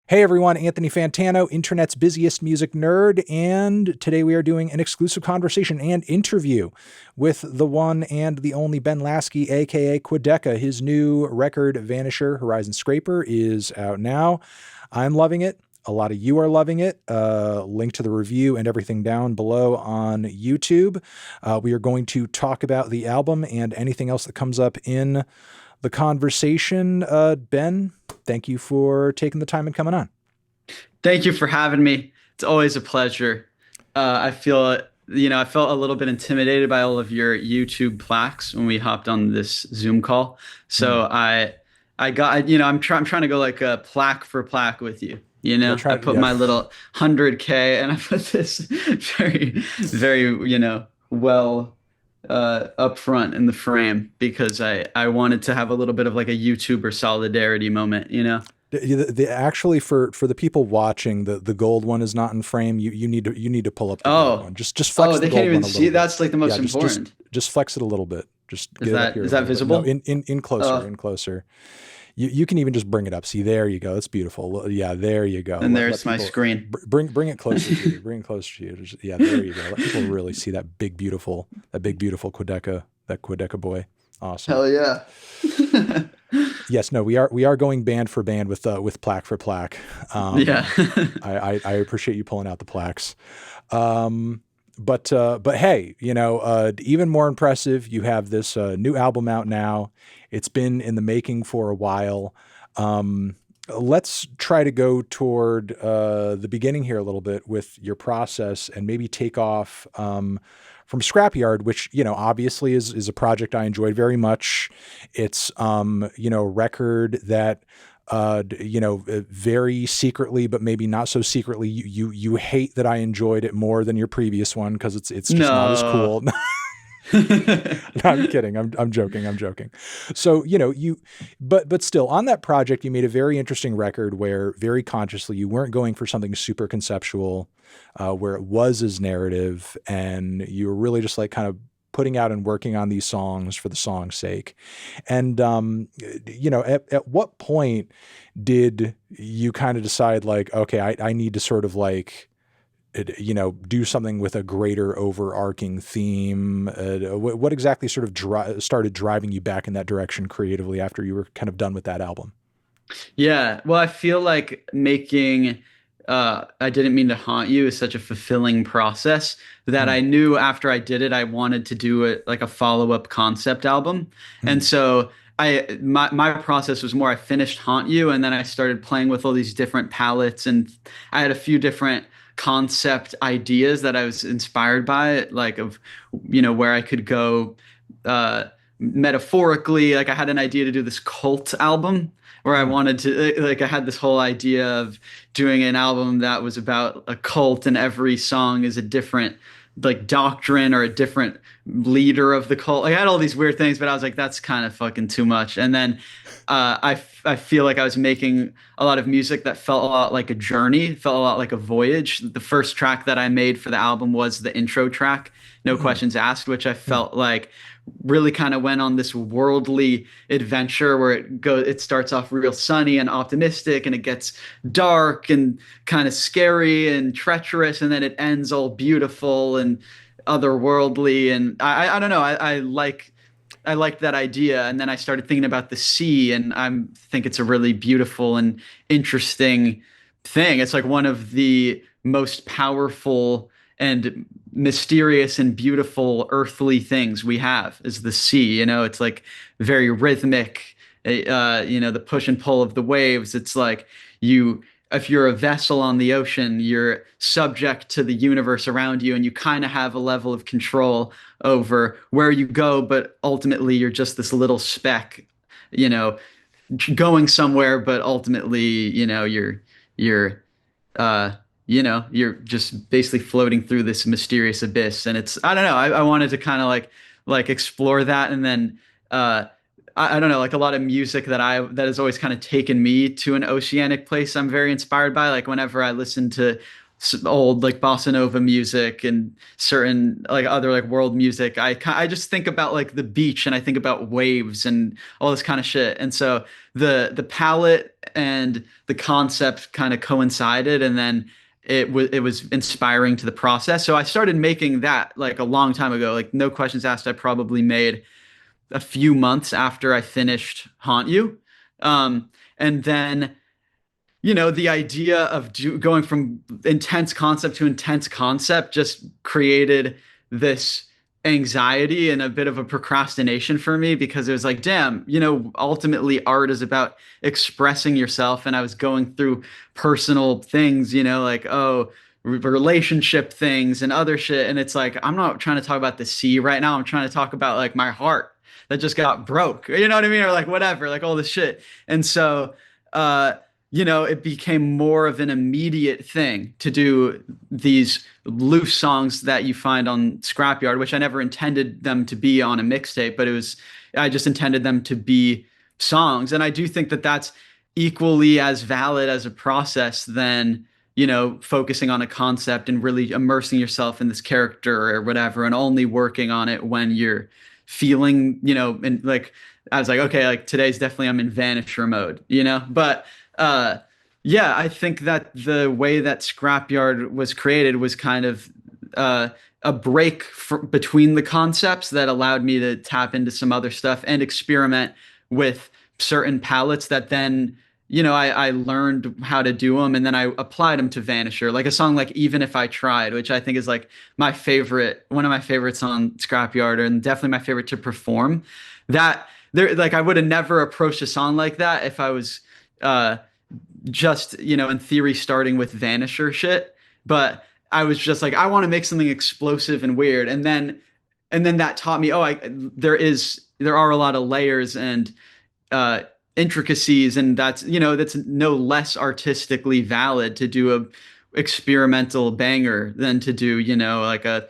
Hey everyone, Anthony Fantano, internet's busiest music nerd, and today we are doing an exclusive conversation and interview with the one and the only Ben Lasky, aka Quadeca. His new record, Vanisher, Horizon Scraper, is out now. I'm loving it. A lot of you are loving it. Link to the review and everything down below on YouTube. We are going to talk about the album and anything else that comes up in the conversation. Ben, thank you for taking the time and coming on. Thank you for having me. It's always a pleasure. I feel, I felt a little bit intimidated by all of your YouTube plaques when we hopped on this Zoom call. Mm. I got, I'm trying to go like a plaque for plaque with you. Yeah, I try. put Yeah, my little 100K and I put this very, well, up front in the frame because I wanted to have a little bit of like a YouTuber solidarity moment. actually for the people watching, the gold one is not in frame. You need to pull up the gold Oh, one. Just flex oh, the they can't gold one even a see. little bit. That's like the Yeah, most just important. just flex it a little bit. Just Is get it up that here is a that little bit. No, visible? in closer, Uh, in closer. You can even just bring it up. See, there you go. That's beautiful. Yeah, there you go. and Let there's my people screen. bring it closer to you. Bring it closer to you. Yeah, there you go. Let people really see that big beautiful Quadeca boy. Awesome. Hell yeah. Yes, no, we are going band for band with plaque for plaque. Yeah. Um, I appreciate you pulling out the plaques. But hey, even more impressive, you have this new album out now. It's been in the making for a while. Let's try to go toward the beginning here a little bit with your process and maybe take off from Scrapyard, which obviously is a project I enjoyed very much. It's a record that very secretly, but maybe not so secretly, you hate that I enjoyed it more than your previous one because it's just not as No. cool. No, I'm kidding. I'm joking. I'm joking. So, but still on that project, you made a very interesting record where very consciously you weren't going for something super conceptual, where it was as narrative and you were really just like kind of putting out and working on these songs for the song's sake. And, at what point did you kind of decide like, okay, I need to sort of like, do something with a greater overarching theme? What exactly sort of started driving you back in that direction creatively after you were kind of done with that album? Yeah. Well, I feel like making I didn't mean to haunt you is such a fulfilling process that Mm, I knew after I did it, I wanted to do it like a follow-up concept album. And mm, so my process was more I finished Haunt You and then I started playing with all these different palettes and I had a few different concept ideas that I was inspired by, like of where I could go metaphorically. Like I had an idea to do this cult album where I mm, wanted to like I had this whole idea of doing an album that was about a cult and every song is a different like doctrine or a different leader of the cult. Like, I had all these weird things, but I was like, that's kind of fucking too much. And then I feel like I was making a lot of music that felt a lot like a journey, felt a lot like a voyage. The first track that I made for the album was the intro track, No mm, Questions Asked, which I mm, felt like really kind of went on this worldly adventure where it starts off real sunny and optimistic and it gets dark and kind of scary and treacherous and then it ends all beautiful and otherworldly and I don't know I liked that idea and then I started thinking about the sea and I think it's a really beautiful and interesting thing. It's like one of the most powerful and mysterious and beautiful earthly things we have is the sea. It's like very rhythmic. The push and pull of the waves. It's like if you're a vessel on the ocean, you're subject to the universe around you, and you kind of have a level of control over where you go, but ultimately you're just this little speck, you know, going somewhere, but ultimately, you're uh you're just basically floating through this mysterious abyss. And it's I don't know, I wanted to kind of like explore that. And then I don't know, like a lot of music that has always kind of taken me to an oceanic place I'm very inspired by. Like whenever I listen to old like bossa nova music and certain like other like world music. I just think about like the beach and I think about waves and all this kind of shit. And so the palette and the concept kind of coincided, and then it was inspiring to the process. So I started making that like a long time ago. Like no questions asked, I probably made a few months after I finished Haunt You. And then the idea of going from intense concept to intense concept just created this anxiety and a bit of a procrastination for me, because it was like, damn, ultimately art is about expressing yourself. And I was going through personal things, like, oh, relationship things and other shit. And it's like, I'm not trying to talk about the sea right now. I'm trying to talk about like my heart that just got broke, you know what I mean? Or like whatever, like all this shit. And so, it became more of an immediate thing to do these loose songs that you find on Scrapyard, which I never intended them to be on a mixtape, but I just intended them to be songs. And I do think that that's equally as valid as a process than, focusing on a concept and really immersing yourself in this character or whatever, and only working on it when you're feeling, and like, I was like, okay, like today's definitely I'm in Vanisher mode, but yeah, I think that the way that Scrapyard was created was kind of a break between the concepts that allowed me to tap into some other stuff and experiment with certain palettes that then, I learned how to do them, and then I applied them to Vanisher, like a song like Even If I Tried, which I think is like one of my favorites on Scrapyard, and definitely my favorite to perform. That there, like I would have never approached a song like that if I was just, in theory, starting with Vanisher shit. But I was just like, I want to make something explosive and weird. And then that taught me, there are a lot of layers and intricacies, and that's no less artistically valid to do a experimental banger than to do, like a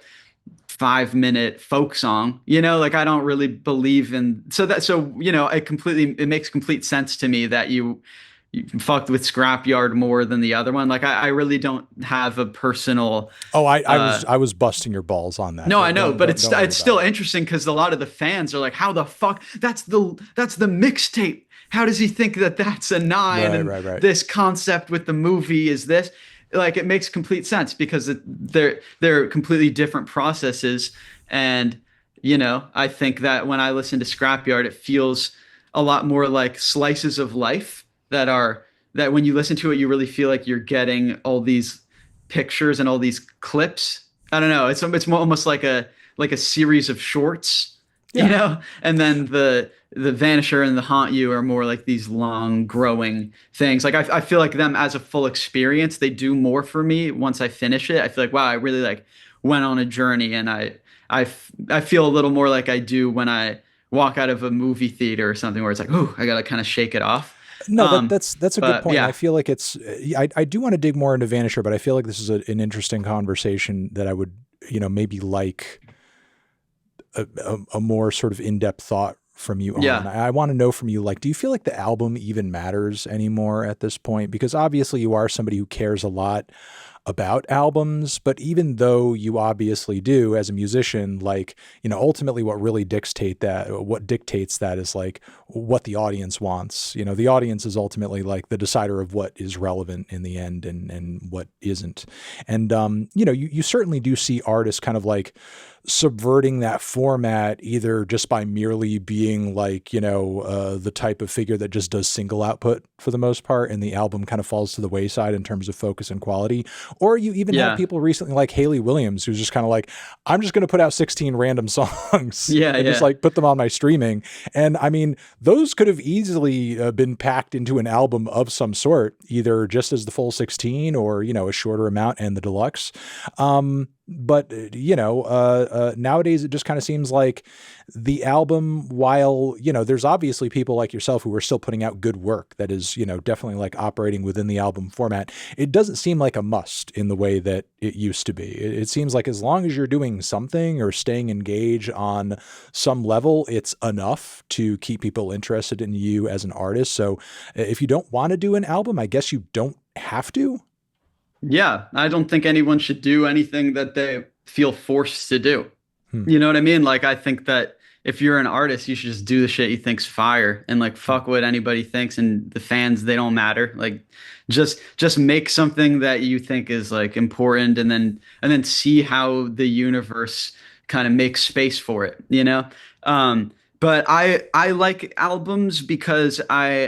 5-minute folk song. Like I don't really believe in it makes complete sense to me that you fucked with Scrapyard more than the other one. Like I really don't have a personal. Oh, I was busting your balls on that. No, I know, but it's still it. interesting because a lot of the fans are like, "How the fuck? That's the mixtape. How does he think that that's a 9? Right, And right, right. this concept with the movie is this?" Like it makes complete sense because they're completely different processes, and I think that when I listen to Scrapyard, it feels a lot more like slices of life that when you listen to it, you really feel like you're getting all these pictures and all these clips. I don't know. It's more almost like a series of shorts, Yeah. And then the Vanisher and the Haunt You are more like these long growing things. Like I feel like them as a full experience, they do more for me once I finish it. I feel like, wow, I really like went on a journey, and I feel a little more like I do when I walk out of a movie theater or something where it's like, oh, I gotta kind of shake it off. No, that's a good But point. And I yeah, feel like I do want to dig more into Vanisher, but I feel like this is an interesting conversation that I would, maybe like a more sort of in-depth thought from you on. yeah, I want to know from you, like, do you feel like the album even matters anymore at this point? Because obviously you are somebody who cares a lot about albums, but even though you obviously do as a musician, like, ultimately what dictates that is like what the audience wants. The audience is ultimately like the decider of what is relevant in the end and what isn't. And, you certainly do see artists kind of like subverting that format, either just by merely being like, the type of figure that just does single output for the most part, and the album kind of falls to the wayside in terms of focus and quality. Or you even have yeah, people recently like Haley Williams, who's just kind of like, I'm just going to put out 16 random songs yeah, and just yeah, like put them on my streaming. And I mean, those could have easily been packed into an album of some sort, either just as the full 16 or, a shorter amount and the deluxe. But nowadays it just kind of seems like the album, while, there's obviously people like yourself who are still putting out good work that is, definitely like operating within the album format, it doesn't seem like a must in the way that it used to be. It seems like as long as you're doing something or staying engaged on some level, it's enough to keep people interested in you as an artist. So if you don't want to do an album, I guess you don't have to. Yeah, I don't think anyone should do anything that they feel forced to do. Hmm. You know what I mean? Like, I think that if you're an artist, you should just do the shit you think's fire and like Hmm. fuck what anybody thinks, and the fans, they don't matter. Like, just make something that you think is like important, and then see how the universe kind of makes space for it, you know? But I like albums because uh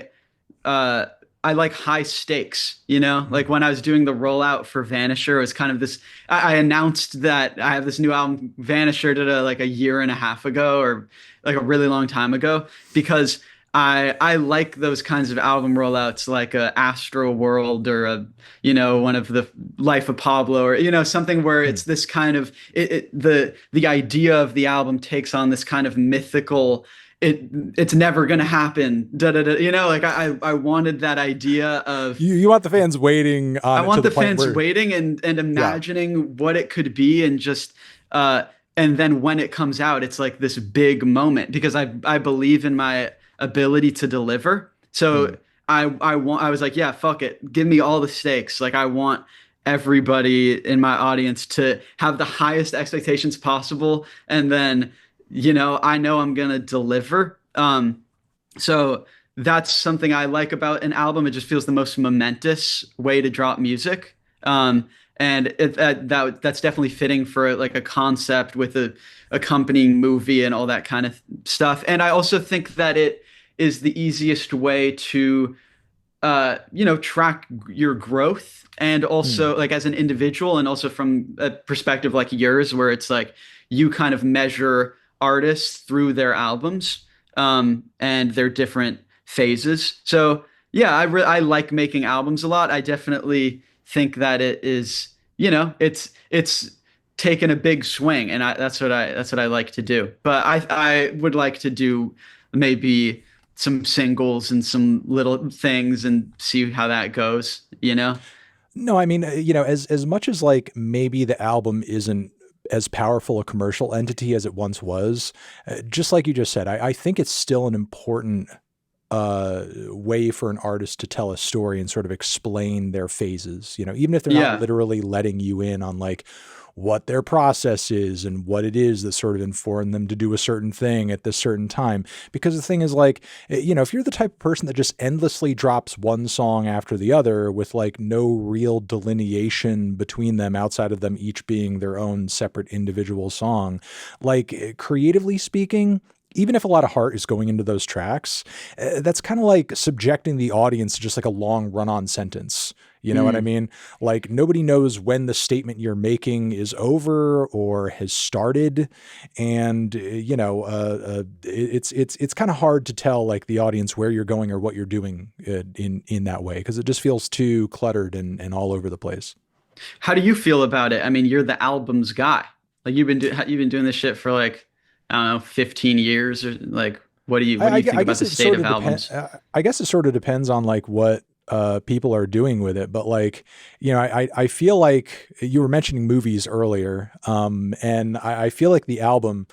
I like high stakes, you know? Like Hmm. when I was doing the rollout for Vanisher, it was kind of this I announced that I have this new album. Vanisher did a like a year and a half ago, or like a really long time ago, because I like those kinds of album rollouts, like a Astro World, or a, you know, one of the Life of Pablo, or, you know, something where Hmm. it's this kind of the idea of the album takes on this kind of mythical, it's never gonna happen. Da, da, da. You know, like I wanted that idea of, You want the fans waiting I on it to want the the point fans where, waiting and yeah. imagining what it could be, and just uh and then when it comes out, it's like this big moment, because I believe in my ability to deliver. Hmm. So I was like, yeah, fuck it. Give me all the stakes. Like, I want everybody in my audience to have the highest expectations possible, and then, you know I'm gonna deliver. So that's something I like about an album. It just feels the most momentous way to drop music. And that's definitely fitting for like a concept with a accompanying movie and all that kind of stuff. And I also think that it is the easiest way to track your growth, and Hmm. also like as an individual, and also from a perspective like yours, where it's like you kind of measure artists through their albums, and their different phases. So yeah, I like making albums a lot. I definitely think that it is, it's taken a big swing, and that's what I like to do. But I would like to do maybe some singles and some little things and see how that goes, you know? No, I mean, as much as like maybe the album isn't as powerful a commercial entity as it once was, just like you just said, I think it's still an important way for an artist to tell a story and sort of explain their phases, even if they're not Yeah. literally letting you in on like what their process is and what it is that sort of informed them to do a certain thing at this certain time. Because the thing is like, if you're the type of person that just endlessly drops one song after the other with like no real delineation between them outside of them each being their own separate individual song, like creatively speaking, even if a lot of heart is going into those tracks, that's kind of like subjecting the audience to just like a long run on sentence. You know what I Mm. mean? Like nobody knows when the statement you're making is over or has started, and it's kind of hard to tell like the audience where you're going or what you're doing in that way because it just feels too cluttered and all over the place. How do you feel about it? I mean, you're the albums guy. Like, you've been doing this shit for like, I don't know, 15 years, or like, what do you think I about guess the it state sort of of depend. albums? I guess it sort of depends on like what people are doing with it. But like, I feel like you were mentioning movies earlier, and I feel like the album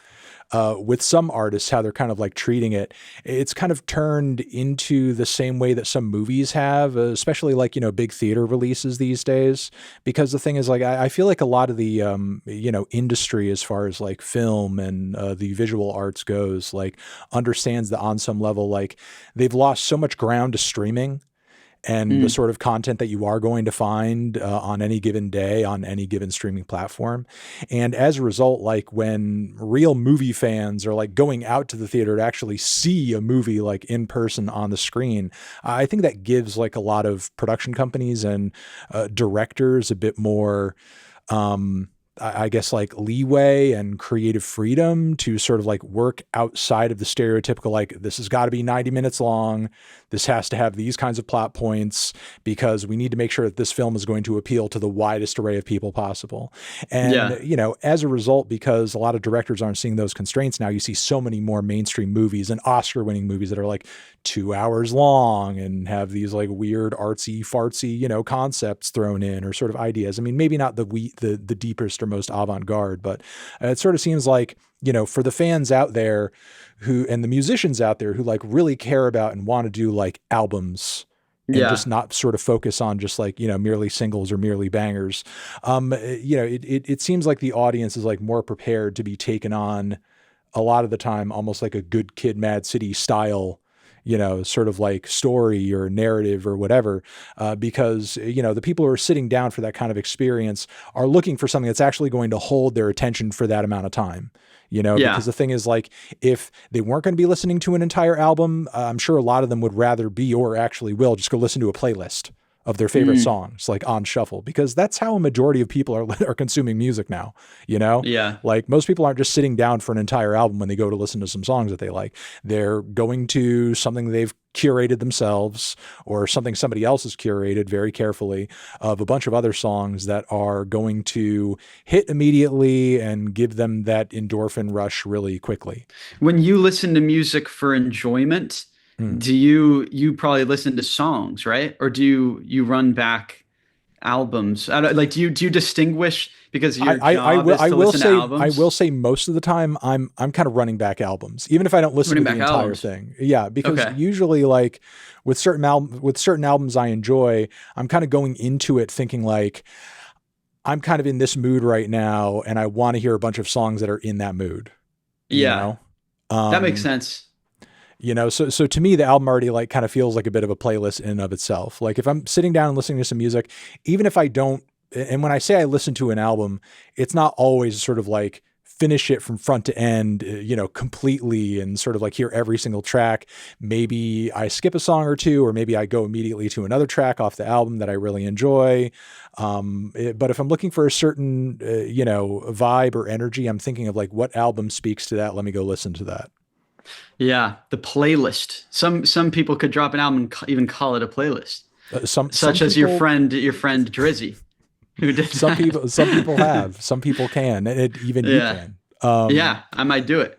with some artists, how they're kind of like treating it, it's kind of turned into the same way that some movies have, especially like, big theater releases these days. Because the thing is, like, I feel like a lot of the, industry as far as like film and the visual arts goes, like, understands that on some level, like, they've lost so much ground to streaming and the Mm. sort of content that you are going to find on any given day on any given streaming platform. And as a result, like when real movie fans are like going out to the theater to actually see a movie like in person on the screen, I think that gives like a lot of production companies and directors a bit more I guess like leeway and creative freedom to sort of like work outside of the stereotypical, like this has got to be 90 minutes long. This has to have these kinds of plot points because we need to make sure that this film is going to appeal to the widest array of people possible. And, Yeah. as a result, because a lot of directors aren't seeing those constraints now, you see so many more mainstream movies and Oscar winning movies that are like 2 hours long and have these like weird artsy fartsy, concepts thrown in or sort of ideas. I mean, maybe not the deepest or most avant-garde, but it sort of seems like, for the fans out there and the musicians out there who like really care about and want to do like albums, and just Yeah. not sort of focus on just like, merely singles or merely bangers. It seems like the audience is like more prepared to be taken on a lot of the time, almost like a Good Kid, Mad City style, sort of like story or narrative or whatever, because, the people who are sitting down for that kind of experience are looking for something that's actually going to hold their attention for that amount of time. Because Yeah. the thing is, like, if they weren't going to be listening to an entire album, I'm sure a lot of them would rather be, or actually will, just go listen to a playlist of their favorite Mm, songs, like on shuffle, because that's how a majority of people are consuming music now. You know, yeah. like most people aren't just sitting down for an entire album when they go to listen to some songs that they like. They're going to something they've curated themselves, or something somebody else has curated very carefully, of a bunch of other songs that are going to hit immediately and give them that endorphin rush really quickly. When you listen to music for enjoyment, Hmm. do you probably listen to songs, right? Or do you run back albums? I don't, like do you distinguish because your job is to listen to I will albums? say most of the time I'm kind of running back albums, even if I don't listen Running to the back entire albums. thing. Yeah, because Okay. usually, like, with certain albums I enjoy, I'm kind of going into it thinking like, I'm kind of in this mood right now and I want to hear a bunch of songs that are in that mood, you Yeah. know? That makes Um, sense. so to me, the album already like kind of feels like a bit of a playlist in and of itself. Like if I'm sitting down and listening to some music, even if I don't, and when I say I listen to an album, it's not always sort of like finish it from front to end, completely, and sort of like hear every single track. Maybe I skip a song or two, or maybe I go immediately to another track off the album that I really enjoy. But if I'm looking for a certain, vibe or energy, I'm thinking of like, what album speaks to that? Let me go listen to that. Yeah, the playlist. Some people could drop an album and even call it a playlist, Some such as your people friend Drizzy, who did that. some people have, some people can, and even you Yeah. can. Yeah, I might do it.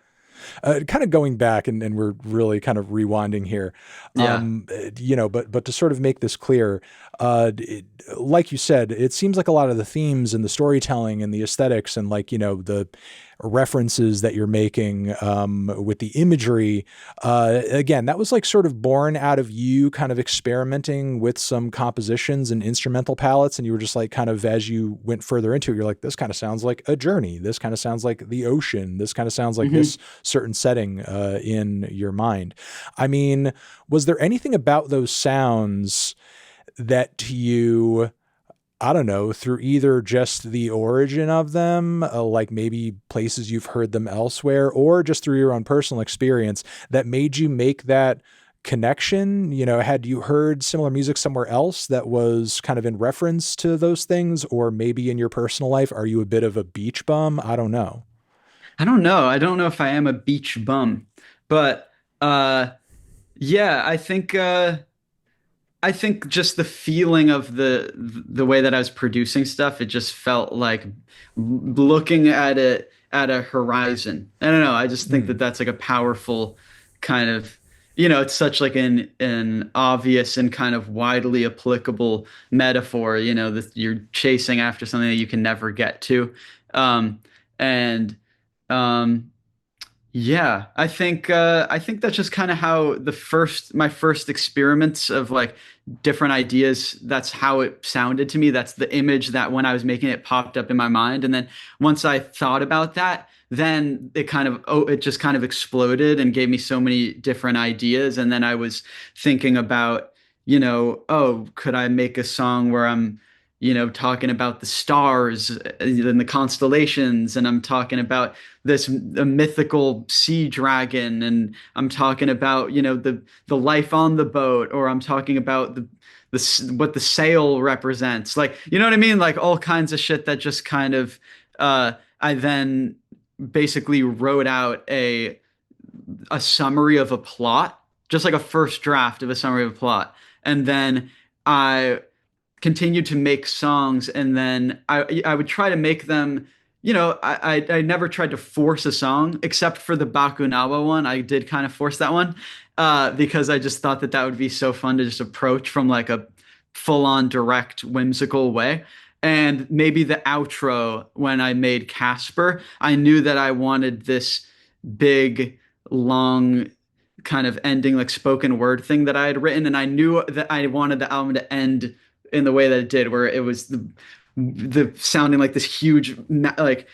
Kind of going back, and we're really kind of rewinding here. Yeah. But to sort of make this clear, like you said, it seems like a lot of the themes and the storytelling and the aesthetics and, like, the references that you're making, with the imagery, again, that was like sort of born out of you kind of experimenting with some compositions and instrumental palettes, and you were just like, kind of, as you went further into it, you're like, this kind of sounds like a journey, this kind of sounds like the ocean, this kind of sounds like Hmm. this certain setting, in your mind. I mean, was there anything about those sounds that to you, I don't know, through either just the origin of them, like maybe places you've heard them elsewhere, or just through your own personal experience, that made you make that connection? Had you heard similar music somewhere else that was kind of in reference to those things? Or maybe in your personal life, are you a bit of a beach bum? I don't know. I don't know. I don't know if I am a beach bum, but uh yeah, I think just the feeling of the way that I was producing stuff, it just felt like looking at it at a horizon. I don't know. I just think that Mm. that's like a powerful kind of, it's such like an obvious and kind of widely applicable metaphor, that you're chasing after something that you can never get to. And um yeah, I think that's just kind of how my first experiments of like different ideas, that's how it sounded to me. That's the image that when I was making it popped up in my mind. And then once I thought about that, then it just kind of exploded and gave me so many different ideas. And then I was thinking about, oh, could I make a song where I'm talking about the stars and the constellations, and I'm talking about this a mythical sea dragon, and I'm talking about the life on the boat, or I'm talking about what the sail represents, like, you know what I mean, like all kinds of shit that just kind of I then basically wrote out a summary of a plot, just like a first draft of a summary of a plot, and then I continued to make songs, and then I would try to make them. I never tried to force a song except for the Bakunawa one. I did kind of force that one because I just thought that that would be so fun to just approach from like a full-on direct whimsical way. And maybe the outro when I made Casper, I knew that I wanted this big, long kind of ending like spoken word thing that I had written, and I knew that I wanted the album to end in the way that it did, where it was the sounding like this huge like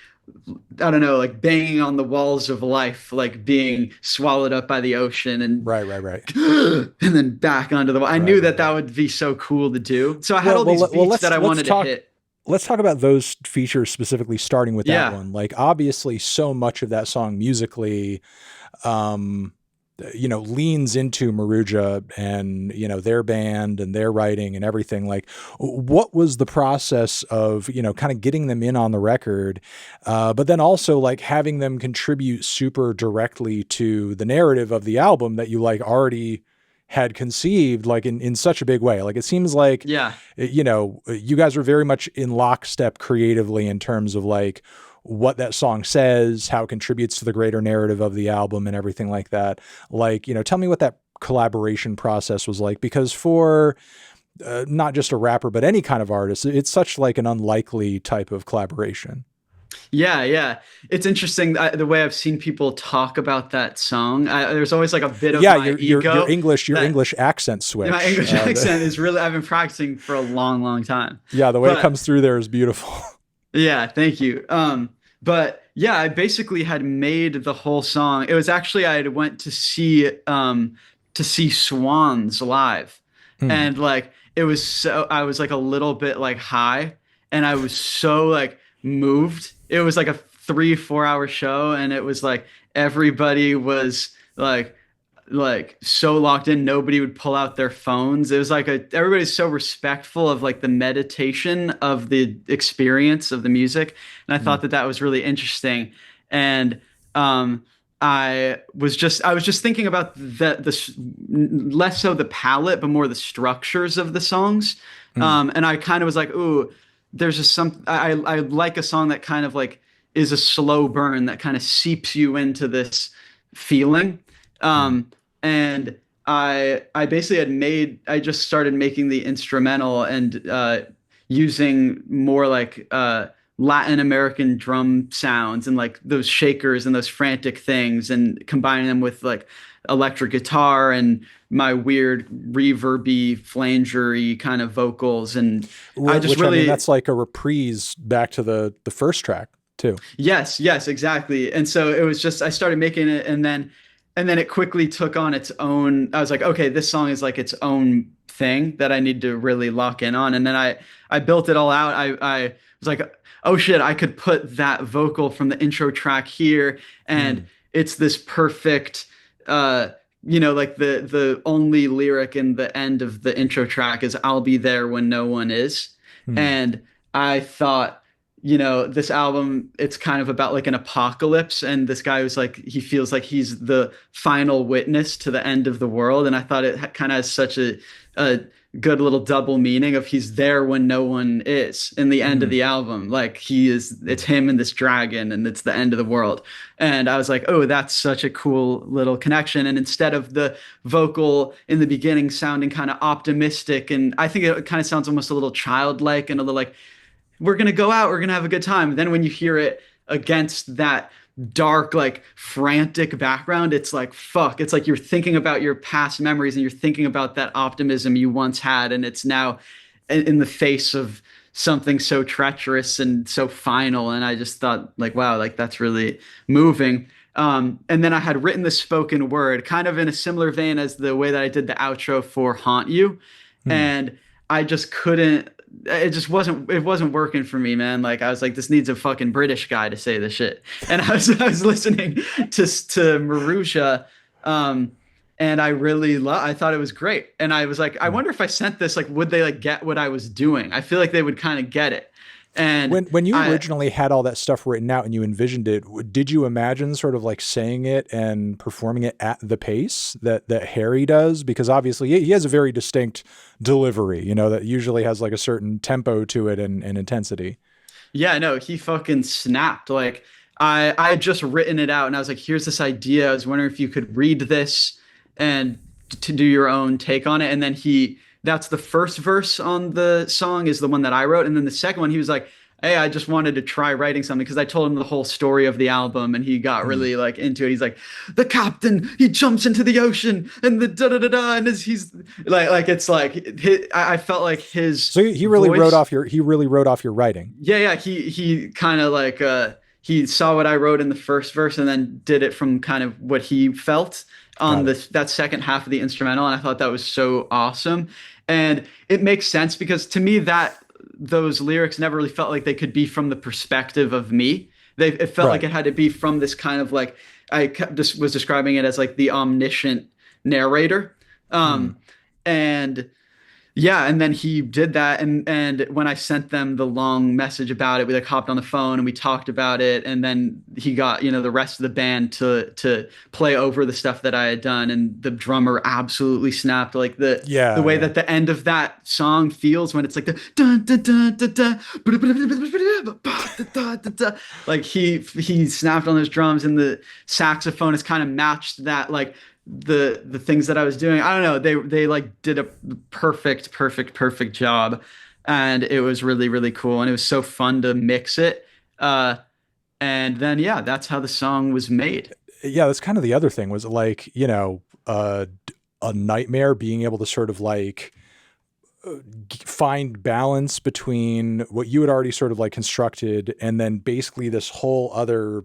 I don't know, like banging on the walls of life, like being swallowed up by the ocean and Right, right, right. and then back onto the wall. I Right, knew right, that right. that would be so cool to do. So I had Well, all these beats that let's I wanted to hit. talk about those features specifically, starting with that Yeah. one. Like, obviously, so much of that song musically, um, leans into Maruja and, their band and their writing and everything. Like, what was the process of, kind of getting them in on the record, but then also like having them contribute super directly to the narrative of the album that you like already had conceived, like in such a big way. Like, it seems like, Yeah. you guys are very much in lockstep creatively in terms of like what that song says, how it contributes to the greater narrative of the album and everything like that. Like, tell me what that collaboration process was like, because for not just a rapper, but any kind of artist, it's such like an unlikely type of collaboration. Yeah, yeah. It's interesting the way I've seen people talk about that song. There's always like a bit of Yeah, my your ego English that accent my switch. English accent is really, I've been practicing for a long, long time. Yeah, the way it But comes through there is beautiful. yeah, thank you. But yeah, I basically had made the whole song. It was actually I had went to see Swans live. Hmm. And like it was so I was like a little bit like high and I was so like moved. It was like a 3 4 hour show and it was like everybody was like so locked in, nobody would pull out their phones. It was like everybody's so respectful of like the meditation of the experience of the music, and I Hmm. thought that that was really interesting. And um I was just thinking about less so the palette but more the structures of the songs. Hmm. And I kind of was like, ooh, there's just some I like a song that kind of like is a slow burn that kind of seeps you into this feeling. Hmm. And I basically I just started making the instrumental and using more like Latin American drum sounds and like those shakers and those frantic things and combining them with like electric guitar and my weird reverby flangery kind of vocals. And I just Which, I mean, really that's like a reprise back to the first track too. Yes, yes, exactly. And so it was just I started making it and then it quickly took on its own. I was like, okay, this song is like its own thing that I need to really lock in on. And then I built it all out. I was like, oh shit, I could put that vocal from the intro track here and Hmm. it's this perfect like the only lyric in the end of the intro track is I'll be there when no one is. Hmm. And I thought this album, it's kind of about like an apocalypse, and this guy who's like, he feels like he's the final witness to the end of the world. And I thought it kind of has such a good little double meaning of he's there when no one is in the end of Hmm. the album. Like it's him and this dragon, and it's the end of the world. And I was like, oh, that's such a cool little connection. And instead of the vocal in the beginning sounding kind of optimistic, and I think it kind of sounds almost a little childlike and a little like, we're gonna go out, we're gonna have a good time. Then when you hear it against that dark, like frantic background, it's like fuck. It's like you're thinking about your past memories and you're thinking about that optimism you once had, and it's now in the face of something so treacherous and so final. And I just thought, like, wow, like that's really moving. And then I had written the spoken word kind of in a similar vein as the way that I did the outro for Haunt You. Hmm. And I just couldn't it wasn't working for me, man. Like I was like, this needs a fucking British guy to say this shit. And I was listening to Marusha, and I thought it was great. And I was like, I Hmm. wonder if I sent this, like, would they like get what I was doing? I feel like they would kind of get it. And When you I originally had all that stuff written out and you envisioned it, did you imagine sort of like saying it and performing it at the pace that Harry does? Because obviously he has a very distinct delivery, that usually has like a certain tempo to it and intensity. Yeah, no, he fucking snapped. Like I had just written it out and I was like, here's this idea. I was wondering if you could read this and to do your own take on it. And then that's the first verse on the song is the one that I wrote. And then the second one, he was like, hey, I just wanted to try writing something because I told him the whole story of the album and he got Mm. really like into it. He's like, the captain, he jumps into the ocean and the da da da da, and he's like it's like I felt like his So he really wrote voice. off your writing. Yeah, yeah. He kind of like he saw what I wrote in the first verse and then did it from kind of what he felt on Got it. that second half of the instrumental, and I thought that was so awesome. And it makes sense because to me that those lyrics never really felt like they could be from the perspective of me. It felt like Right. it had to be from this kind of like just was describing it as like the omniscient narrator. Hmm. And yeah, and then he did that, and when I sent them the long message about it, we like hopped on the phone and we talked about it, and then he got, the rest of the band to play over the stuff that I had done, and the drummer absolutely snapped. Like the Yeah, way yeah. that the end of that song feels when it's like the dun dun dun dun dun, like he snapped on those drums, and the saxophone has kind of matched that, like the things that I was doing. I don't know. They like did a perfect job, and it was really really cool, and it was so fun to mix it. And then yeah, that's how the song was made. Yeah, that's kind of the other thing was like, a nightmare being able to sort of like find balance between what you had already sort of like constructed and then basically this whole other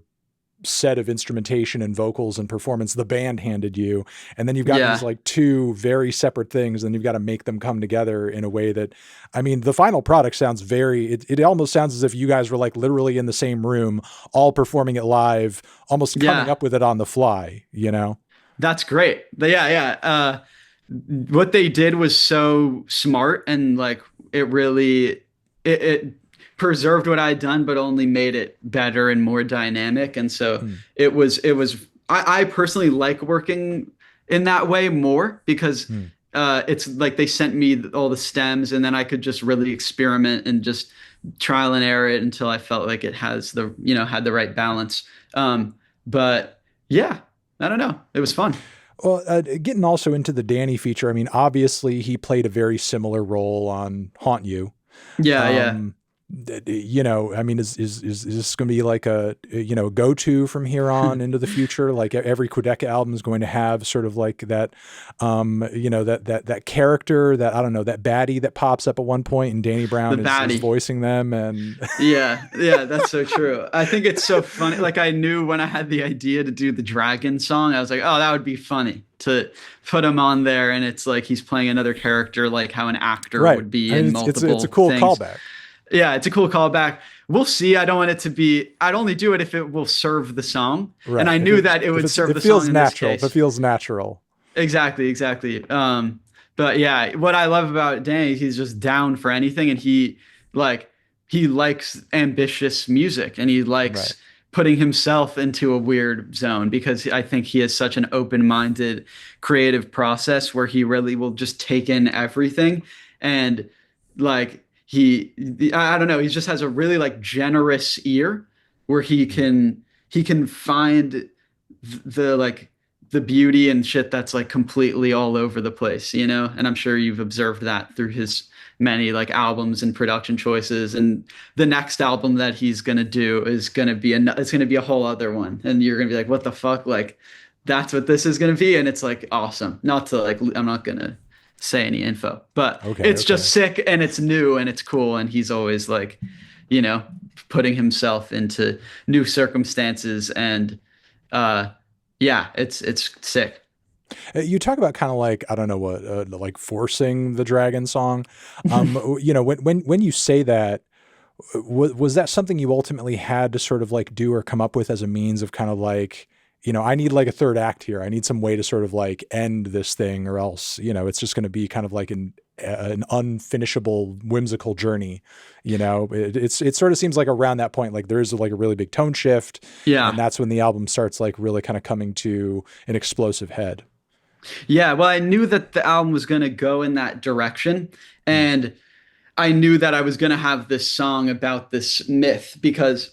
set of instrumentation and vocals and performance the band handed you, and then you've got these Yeah, like two very separate things and you've got to make them come together in a way that, I mean, the final product sounds it almost sounds as if you guys were like literally in the same room all performing it live, almost coming yeah, up with it on the fly. that's great. But yeah, yeah. What they did was so smart, and like it really it preserved what I had done, but only made it better and more dynamic. And so Hmm. it was I personally like working in that way more because Hmm. it's like they sent me all the stems, and then I could just really experiment and just trial and error it until I felt like it has had the right balance. But yeah, I don't know. It was fun. Well, getting also into the Danny feature, I mean, obviously he played a very similar role on Haunt You. Yeah, yeah. Um, I mean, is this going to be like a, go to from here on into the future? Like every Quadeca album is going to have sort of like that, that character that, I don't know, that baddie that pops up at one point and Danny The Brown is baddie. voicing them. And Yeah, yeah, that's so true. I think it's so funny. Like I knew when I had the idea to do the dragon song, I was like, oh, that would be funny to put him on there, and it's like he's playing another character, like how an actor right. would be I mean, in it's a multiple cool things. callback. Yeah, it's a cool callback. We'll see. I don't want it to be. I'd only do it if it will serve the song, and Right. I knew that it would serve It the feels song in this natural. If it case. feels natural. Exactly, exactly. But yeah, what I love about Danny, he's just down for anything, and like he likes ambitious music, and he Right. likes putting himself into a weird zone because I think he has such an open-minded creative process where he really will just take in everything, and like I don't know, he just has a really like generous ear where Mm. he can find the like the beauty and shit that's like completely all over the place, And I'm sure you've observed that through his many like albums and production choices. And the next album that he's gonna do is gonna be it's gonna be a whole other one, and you're gonna be like, what the fuck? Like, that's what this is gonna be, and it's like awesome. Not to like, I'm not gonna say any info, but Okay. it's Okay. just sick and it's new and it's cool, and he's always like, you know, putting himself into new circumstances and uh yeah, it's sick. You talk about kind of like, I don't know what, like forcing the dragon song. When you say that, was that something you ultimately had to sort of like do or come up with as a means of kind of like, I need like a third act here. I need some way to sort of like end this thing, or else, it's just going to be kind of like an unfinishable whimsical journey. It sort of seems like around that point, like there's like a really big tone shift, and Yeah. that's when the album starts like really kind of coming to an explosive head. Yeah, well, I knew that the album was going to go in that direction, Mm, and I knew that I was going to have this song about this myth because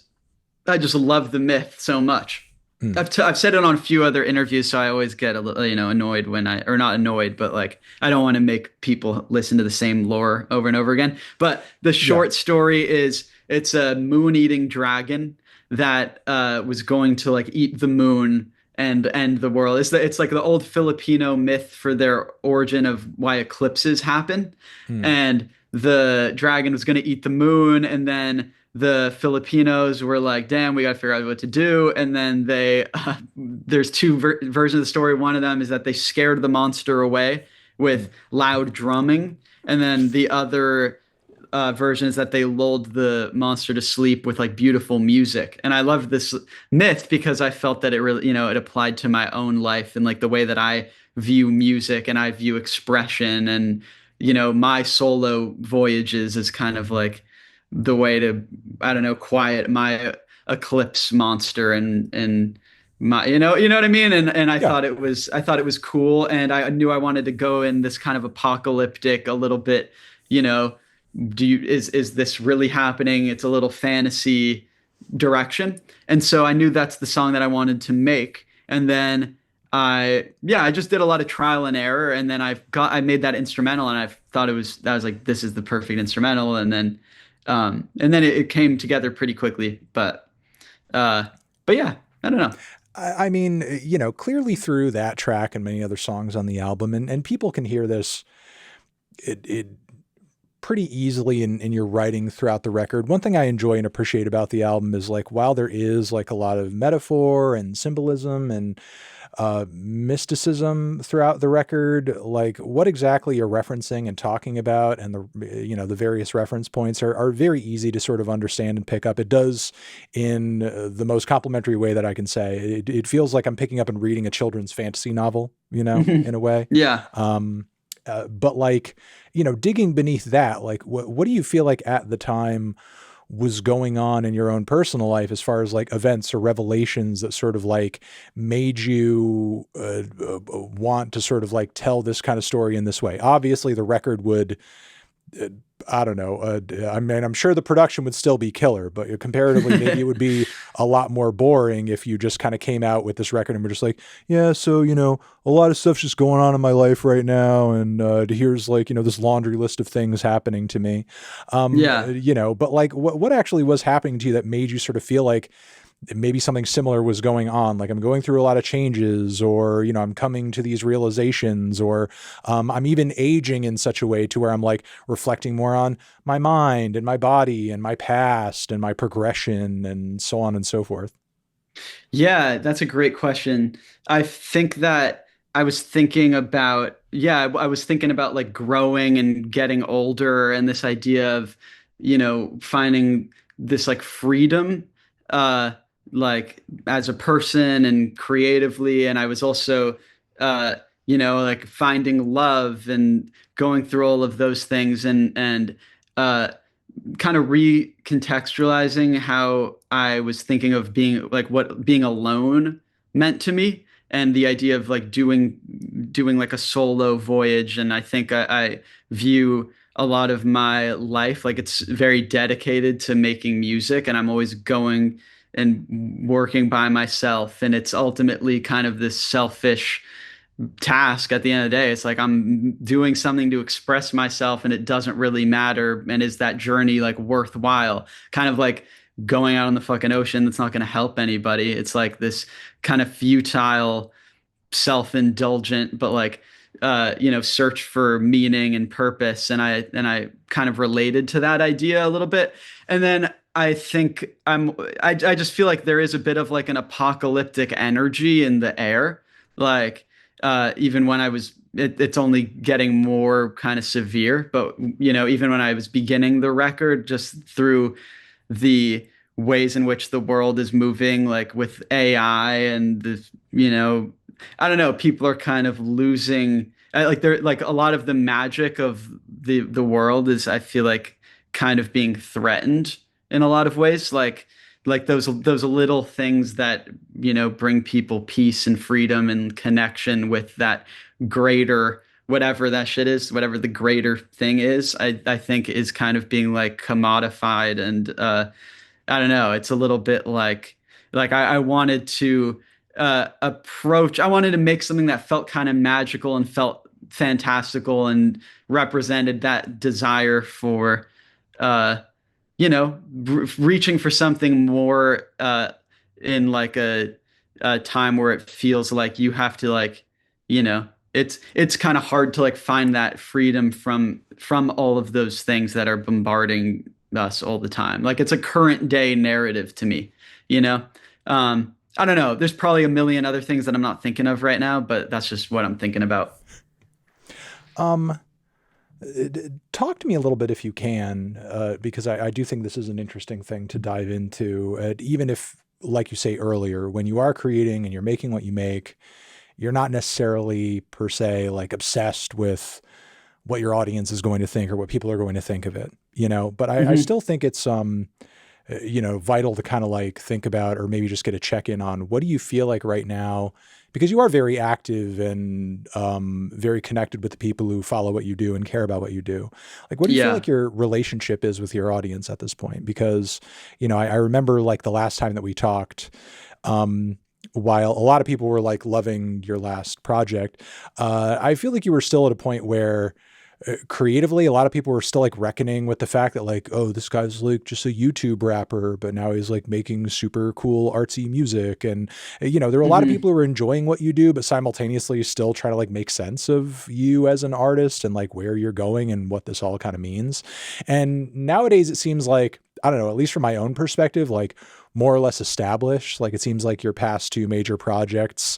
I just love the myth so much. mm. I've said it on a few other interviews, so I always get a little, annoyed when or not annoyed, but like I don't want to make people listen to the same lore over and over again. But the Yeah. short story is it's a moon-eating dragon that was going to like eat the moon and end the world. It's like the old Filipino myth for their origin of why eclipses happen. Hmm. And the dragon was going to eat the moon, and then the Filipinos were like, "Damn, we got to figure out what to do." And then there's two versions of the story. One of them is that they scared the monster away Hmm. with loud drumming, and then the other version is that they lulled the monster to sleep with like beautiful music. And I loved this myth because I felt that it really, it applied to my own life and like the way that I view music and I view expression. And my solo voyages is kind of like the way to, I don't know, quiet my eclipse monster and my, what I mean? And Yeah. I thought it was cool. And I knew I wanted to go in this kind of apocalyptic, a little bit, you know, is this really happening? It's a little fantasy direction. And so I knew that's the song that I wanted to make. And then I just did a lot of trial and error. And then I made that instrumental, and I thought that was like, this is the perfect instrumental. And then it came together pretty quickly. Uh, but yeah, I don't know. I mean, clearly through that track and many other songs on the album, and people can hear this, it pretty easily in your writing throughout the record. One thing I enjoy and appreciate about the album is like, while there is like a lot of metaphor and symbolism and mysticism throughout the record, like what exactly you're referencing and talking about, and the various reference points are very easy to sort of understand and pick up. It does in the most complimentary way that I can say. It feels like I'm picking up and reading a children's fantasy novel, in a way. Yeah. But like, digging beneath that, like what do you feel like at the time was going on in your own personal life as far as like events or revelations that sort of like made you want to sort of like tell this kind of story in this way? Obviously, the record would, I don't know. I mean, I'm sure the production would still be killer, but comparatively, maybe it would be a lot more boring if you just kind of came out with this record and were just like, yeah, so, a lot of stuff's just going on in my life right now. And here's like, this laundry list of things happening to me. Yeah. But like, what actually was happening to you that made you sort of feel like maybe something similar was going on? Like, I'm going through a lot of changes, or, I'm coming to these realizations, or I'm even aging in such a way to where I'm like reflecting more on my mind and my body and my past and my progression and so on and so forth. Yeah, that's a great question. I think that I was thinking about, yeah, I was thinking about like growing and getting older and this idea of, finding this like freedom, uh, like as a person and creatively. And I was also, uh, like finding love and going through all of those things uh, kind of recontextualizing how I was thinking of being like what being alone meant to me, and the idea of like doing like a solo voyage. And I think I view a lot of my life like it's very dedicated to making music, and I'm always going and working by myself, and it's ultimately kind of this selfish task at the end of the day. It's like I'm doing something to express myself, and it doesn't really matter. And is that journey like worthwhile? Kind of like going out on the fucking ocean that's not going to help anybody. It's like this kind of futile, self-indulgent, but like search for meaning and purpose. And I kind of related to that idea a little bit. And then I think I just feel like there is a bit of like an apocalyptic energy in the air. Like even when it's only getting more kind of severe. But even when I was beginning the record, just through the ways in which the world is moving, like with AI and I don't know, people are kind of losing, like they're like a lot of the magic of the world is, I feel like, kind of being threatened in a lot of ways. Like those little things that bring people peace and freedom and connection with that greater whatever that shit is, whatever the greater thing is. I think is kind of being like commodified. And I don't know, it's a little bit like I wanted to I wanted to make something that felt kind of magical and felt fantastical and represented that desire for uh reaching for something more in like a time where it feels like you have to like, it's kind of hard to like find that freedom from all of those things that are bombarding us all the time. Like it's a current day narrative to me, you know? I don't know. There's probably a million other things that I'm not thinking of right now, but that's just what I'm thinking about. Um, Talk to me a little bit if you can, because I do think this is an interesting thing to dive into. Even if, like you say earlier, when you are creating and you're making what you make, you're not necessarily per se like obsessed with what your audience is going to think or what people are going to think of it, but I Hmm. still think it's, vital to kind of like think about or maybe just get a check in on what do you feel like right now? Because you are very active and very connected with the people who follow what you do and care about what you do. Like, what do you feel Yeah. like your relationship is with your audience at this point? Because, I remember like the last time that we talked, um, while a lot of people were like loving your last project, I feel like you were still at a point where creatively, a lot of people were still like reckoning with the fact that like, oh, this guy's like just a YouTube rapper, but now he's like making super cool artsy music. And, there are a lot of Hmm. people who are enjoying what you do, but simultaneously still trying to like make sense of you as an artist and like where you're going and what this all kind of means. And nowadays it seems like, I don't know, at least from my own perspective, like more or less established. Like it seems like your past two major projects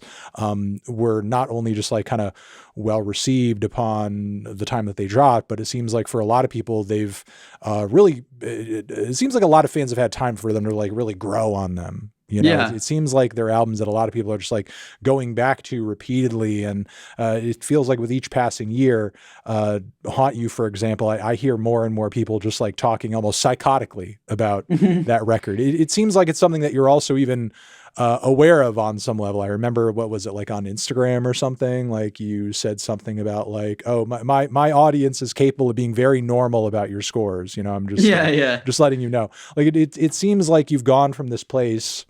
were not only just like kind of well received upon the time that they dropped, but it seems like for a lot of people, they've really, it seems like a lot of fans have had time for them to like really grow on them. It Yeah. seems like they're albums that a lot of people are just like going back to repeatedly. And it feels like with each passing year, Haunt You, for example, I hear more and more people just like talking almost psychotically about that record. It seems like it's something that you're also even aware of on some level. I remember, what was it, like on Instagram or something? Like you said something about like, oh, my audience is capable of being very normal about your scores. I'm Yeah. Yeah. just letting you know. Like it seems like you've gone from this place.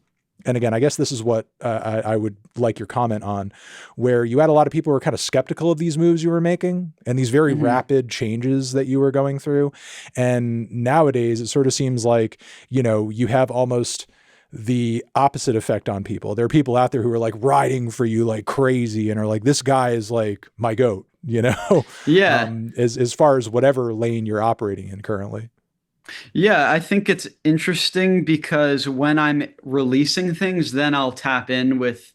And again, I guess this is what I would like your comment on, where you had a lot of people who were kind of skeptical of these moves you were making and these very Hmm. rapid changes that you were going through. And nowadays, it sort of seems like, you have almost the opposite effect on people. There are people out there who are like riding for you like crazy and are like, this guy is like my goat, Yeah. as far as whatever lane you're operating in currently. Yeah, I think it's interesting because when I'm releasing things, then I'll tap in with,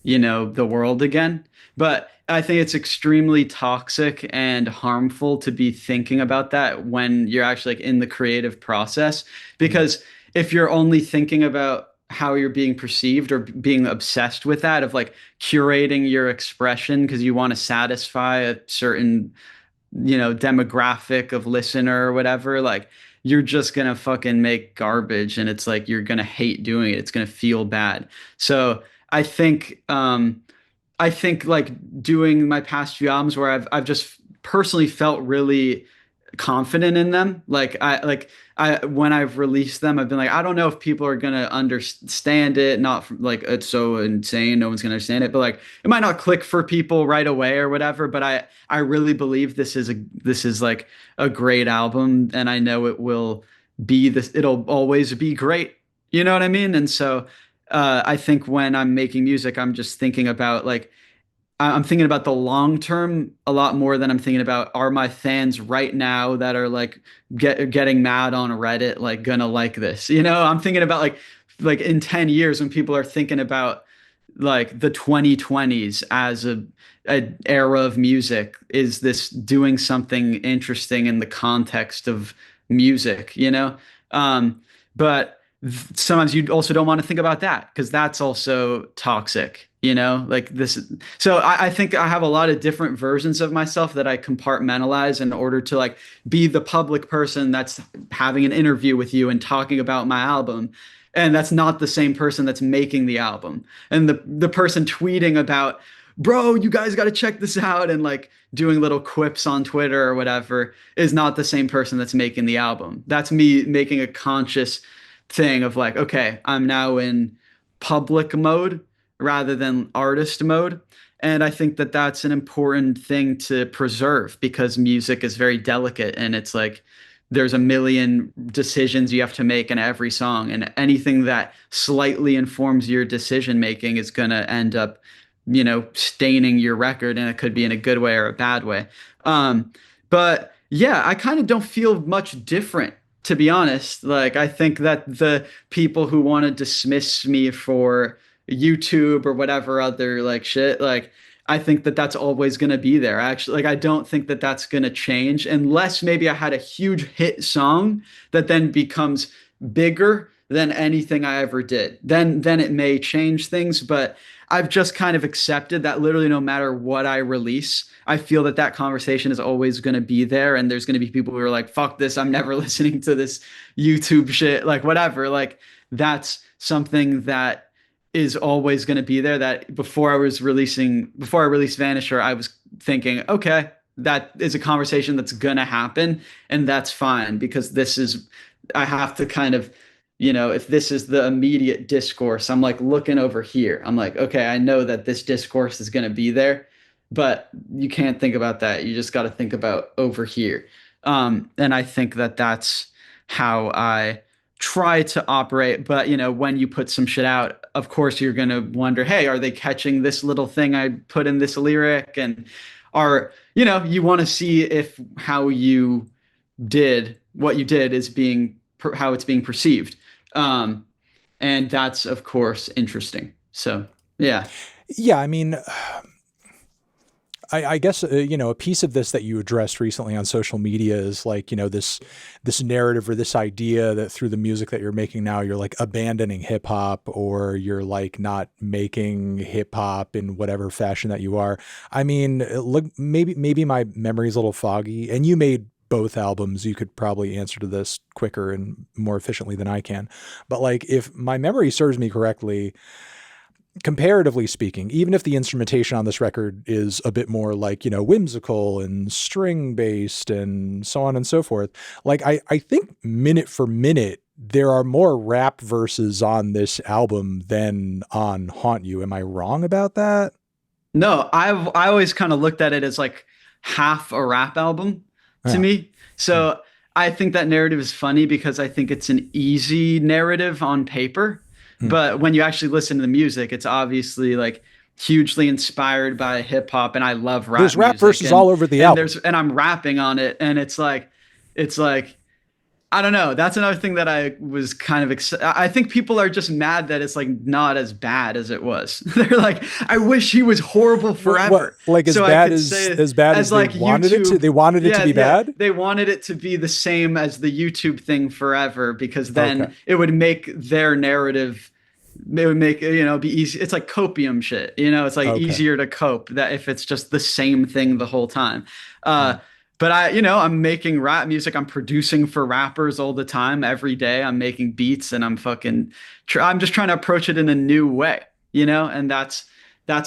the world again. But I think it's extremely toxic and harmful to be thinking about that when you're actually like in the creative process. Mm. Because if you're only thinking about how you're being perceived or being obsessed with that, of like curating your expression because you want to satisfy a certain demographic of listener or whatever, like you're just gonna fucking make garbage and it's like you're gonna hate doing it. It's gonna feel bad. So I think like doing my past few albums where I've just personally felt really confident in them. I when I've released them, I've been like, I don't know if people are gonna understand it. Not like it's so insane, no one's gonna understand it, but like it might not click for people right away or whatever. But I really believe this is like a great album, and I know it will be this. It'll always be great. You know what I mean? And so I think when I'm making music, I'm just thinking about like I'm thinking about the long term a lot more than I'm thinking about are my fans right now that are like getting mad on Reddit like gonna like this. I'm thinking about like in 10 years when people are thinking about like the 2020s as a era of music. Is this doing something interesting in the context of music, but sometimes you also don't want to think about that because that's also toxic, like this. So I think I have a lot of different versions of myself that I compartmentalize in order to like be the public person that's having an interview with you and talking about my album. And that's not the same person that's making the album. And the person tweeting about, bro, you guys got to check this out and like doing little quips on Twitter or whatever is not the same person that's making the album. That's me making a conscious thing of like, okay, I'm now in public mode rather than artist mode. And I think that that's an important thing to preserve because music is very delicate and it's like there's a million decisions you have to make in every song, and anything that slightly informs your decision making is going to end up, staining your record, and it could be in a good way or a bad way. But yeah, I kind of don't feel much different, to be honest. Like, I think that the people who want to dismiss me for YouTube or whatever other like shit, like, I think that that's always going to be there. Actually, like, I don't think that that's going to change unless maybe I had a huge hit song that then becomes bigger than anything I ever did. Then it may change things, but I've just kind of accepted that literally no matter what I release, I feel that that conversation is always going to be there. And there's going to be people who are like, fuck this, I'm never listening to this YouTube shit, like whatever. Like, that's something that is always going to be there. That before I released Vanisher, I was thinking, okay, that is a conversation that's going to happen. And that's fine, because I have to kind of, if this is the immediate discourse, I'm like looking over here. I'm like, okay, I know that this discourse is going to be there, but you can't think about that. You just got to think about over here. And I think that that's how I try to operate. But, when you put some shit out, of course, you're going to wonder, hey, are they catching this little thing I put in this lyric? And you want to see if what you did is how it's being perceived. And that's, of course, interesting. So, yeah. Yeah, I mean, I guess a piece of this that you addressed recently on social media is like, this narrative or this idea that through the music that you're making now, you're like abandoning hip hop, or you're like not making hip hop in whatever fashion that you are. I mean, look, maybe my memory is a little foggy, and you made both albums. You could probably answer to this quicker and more efficiently than I can. But like, if my memory serves me correctly, comparatively speaking, even if the instrumentation on this record is a bit more like, whimsical and string based and so on and so forth, like I think minute for minute, there are more rap verses on this album than on Haunt You. Am I wrong about that? No, I always kind of looked at it as like half a rap album to Yeah. me. Hmm. So I think that narrative is funny because I think it's an easy narrative on paper. Hmm. But when you actually listen to the music, it's obviously like hugely inspired by hip hop, and I love rap There's rap music, verses all over the album. and I'm rapping on it, and it's like I don't know. That's another thing that I was kind of I think people are just mad that it's like not as bad as it was. They're like, I wish he was horrible What, forever. like So I could say as bad as they like wanted it to? YouTube. They wanted it to Yeah, be yeah. bad. They wanted it to be the same as the YouTube thing forever, because Okay. then it would make their narrative, it would make, be easy. It's like copium shit, it's like Okay. easier to cope that if it's just the same thing the whole time. Hmm. But I'm making rap music. I'm producing for rappers all the time, every day. I'm making beats, and I'm just trying to approach it in a new way, and that's